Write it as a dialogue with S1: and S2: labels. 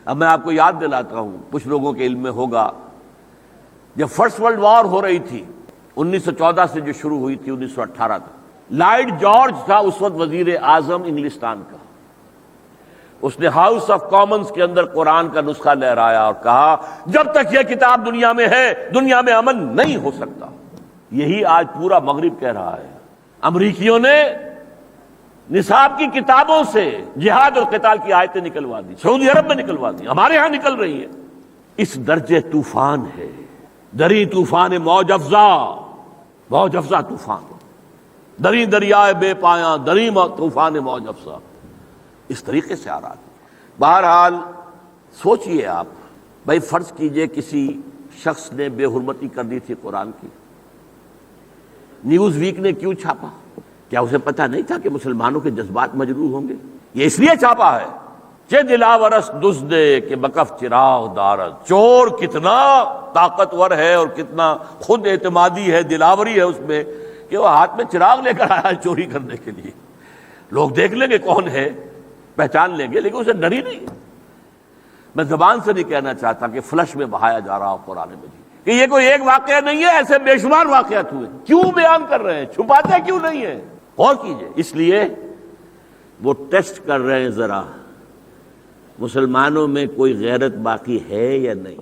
S1: اب میں آپ کو یاد دلاتا ہوں، کچھ لوگوں کے علم میں ہوگا، جب فرسٹ ورلڈ وار ہو رہی تھی 1914 سے جو شروع ہوئی تھی 1918 تک، لارڈ جارج تھا اس وقت وزیر اعظم انگلستان کا. اس نے ہاؤس آف کامنز کے اندر قرآن کا نسخہ لہرایا اور کہا جب تک یہ کتاب دنیا میں ہے دنیا میں امن نہیں ہو سکتا. یہی آج پورا مغرب کہہ رہا ہے. امریکیوں نے نصاب کی کتابوں سے جہاد اور قتال کی آیتیں نکلوا دی، سعودی عرب میں نکلوا دی، ہمارے ہاں نکل رہی ہیں. اس درجے طوفان ہے، دری طوفان موج افزا، موج افزا طوفان، دری دریائے بے پایاں، دری طوفان موج افزا، اس طریقے سے آ رہا تھا. بہرحال سوچئے آپ، بھائی فرض کیجئے کسی شخص نے بے حرمتی کر دی تھی قرآن کی، نیوز ویک نے کیوں چھاپا؟ کیا اسے پتہ نہیں تھا کہ مسلمانوں کے جذبات مجروح ہوں گے؟ یہ اس لیے چھاپا ہے کہ دلاورس دزدے کہ بکف چراغ دارد. چور کتنا طاقتور ہے اور کتنا خود اعتمادی ہے، دلاوری ہے اس میں کہ وہ ہاتھ میں چراغ لے کر آیا چوری کرنے کے لیے. لوگ دیکھ لیں گے کون ہے، پہچان لیں گے، لیکن اسے ڈر ہی نہیں. میں زبان سے نہیں کہنا چاہتا کہ فلش میں بہایا جا رہا ہو قرآن مجید کہ یہ کوئی ایک واقعہ نہیں ہے، ایسے بے شمار واقعات ہوئے. کیوں بیان کر رہے ہیں؟ چھپاتے کیوں نہیں ہیں؟ غور کیجئے. اس لیے وہ ٹیسٹ کر رہے ہیں ذرا مسلمانوں میں کوئی غیرت باقی ہے یا نہیں.